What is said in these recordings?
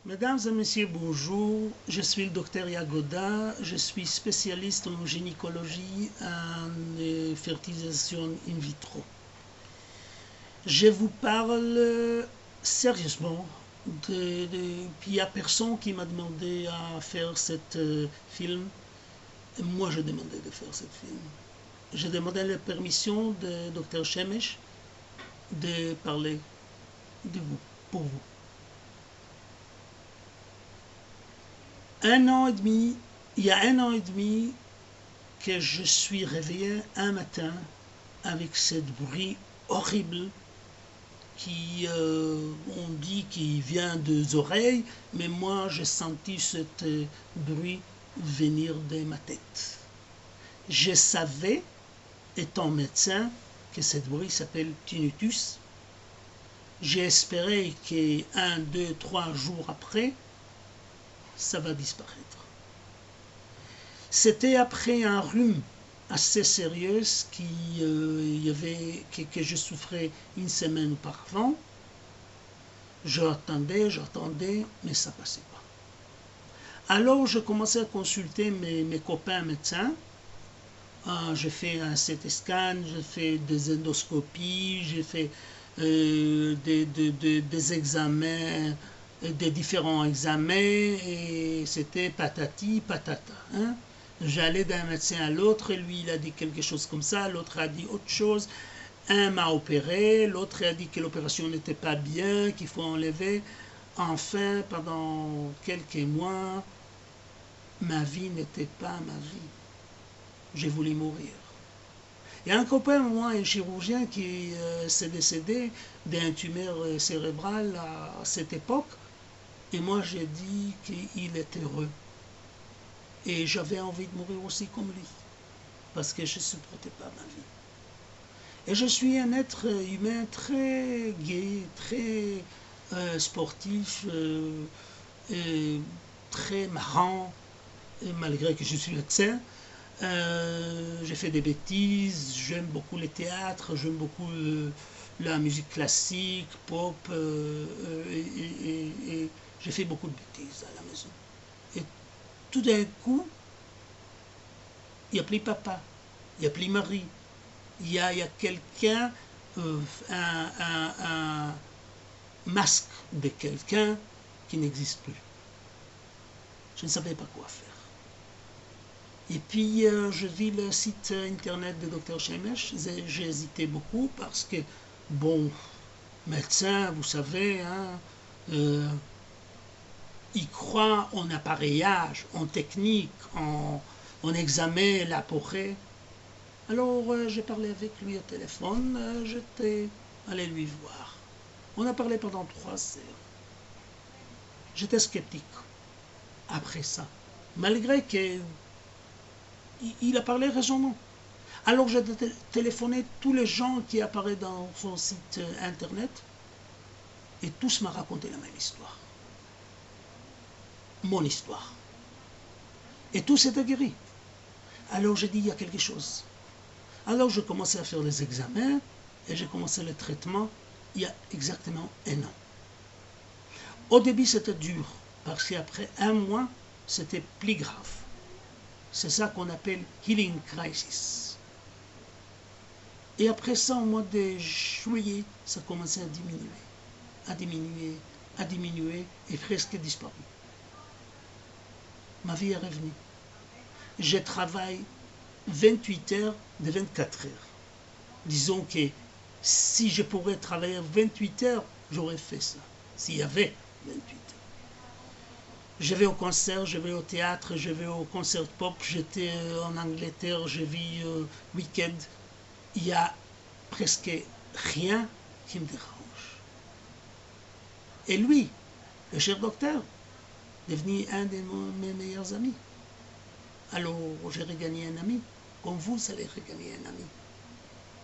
Mesdames et messieurs, bonjour. Je suis le docteur Yagoda. Je suis spécialiste en gynécologie et en fertilisation in vitro. Je vous parle sérieusement. Puis il n'y a personne qui m'a demandé à faire cette film. Moi, je demandais de faire cette film. J'ai demandé la permission de docteur Shemesh de parler de vous, pour vous. Il y a un an et demi que je suis réveillé un matin avec ce bruit horrible qui, on dit qu'il vient des oreilles, mais moi j'ai senti ce bruit venir de ma tête. Je savais, étant médecin, que ce bruit s'appelle tinnitus. J'ai espéré que 1, 2, 3 jours après, ça va disparaître. C'était après un rhume assez sérieux que je souffrais une semaine auparavant. J'attendais, mais ça ne passait pas. Alors je commençais à consulter mes copains médecins. J'ai fait un CT scan, j'ai fait des endoscopies, j'ai fait des examens, des différents examens, et c'était patati patata. Hein? J'allais d'un médecin à l'autre, lui il a dit quelque chose comme ça, l'autre a dit autre chose. Un m'a opéré, l'autre a dit que l'opération n'était pas bien, qu'il faut enlever. Enfin, pendant quelques mois, ma vie n'était pas ma vie. J'ai voulu mourir. Il y a un copain, moi, un chirurgien qui s'est décédé d'un tumeur cérébral à cette époque. Et moi, j'ai dit qu'il est heureux. Et j'avais envie de mourir aussi comme lui. Parce que je ne supportais pas ma vie. Et je suis un être humain très gai, très sportif, très marrant, et malgré que je suis médecin. J'ai fait des bêtises, j'aime beaucoup le théâtre, j'aime beaucoup la musique classique, pop, et j'ai fait beaucoup de bêtises à la maison. Et tout d'un coup, il n'y a plus papa, il n'y a plus mari, il y a quelqu'un, un masque de quelqu'un qui n'existe plus. Je ne savais pas quoi faire. Et puis, je vis le site internet de Dr Shemesh. J'ai hésité beaucoup parce que, bon, médecin, vous savez, hein, il croit en appareillage, en technique, en examen élaboré. Alors, j'ai parlé avec lui au téléphone, j'étais allé lui voir. On a parlé pendant 3 heures. J'étais sceptique après ça, malgré que il a parlé raisonnablement. Alors j'ai téléphoné tous les gens qui apparaissent dans son site internet et tous m'ont raconté la même histoire. Mon histoire. Et tous étaient guéris. Alors j'ai dit, il y a quelque chose. Alors je commençais à faire les examens et j'ai commencé le traitement il y a exactement 1 an. Au début c'était dur parce qu'après 1 mois c'était plus grave. C'est ça qu'on appelle healing crisis. Et après ça, au mois de juillet, ça commençait à diminuer et presque disparu. Ma vie est revenue. Je travaille 28 heures de 24 heures. Disons que si je pourrais travailler 28 heures, j'aurais fait ça. S'il y avait 28 heures. Je vais au concert, je vais au théâtre, je vais au concert pop, j'étais en Angleterre, je vis week-end. Il n'y a presque rien qui me dérange. Et lui, le cher docteur, est devenu un de mes meilleurs amis. Alors j'ai regagné un ami, comme vous allez regagner un ami.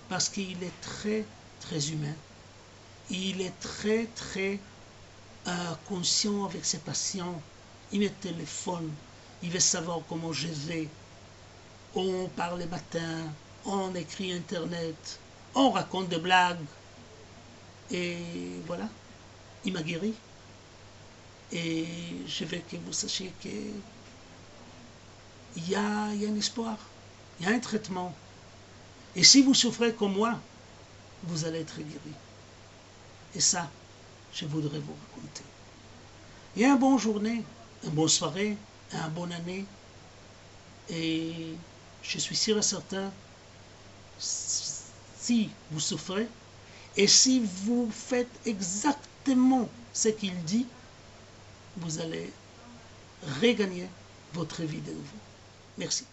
Parce qu'il est très, très humain. Il est très, très conscient avec ses patients. Il me téléphone, il veut savoir comment je vais. On parle le matin, on écrit internet, on raconte des blagues. Et voilà, il m'a guéri. Et je veux que vous sachiez qu'il y a un espoir, il y a un traitement. Et si vous souffrez comme moi, vous allez être guéri. Et ça, je voudrais vous raconter. Et une bonne journée, une bonne soirée, une bonne année. Et je suis sûr et certain, si vous souffrez, et si vous faites exactement ce qu'il dit, vous allez regagner votre vie de nouveau. Merci.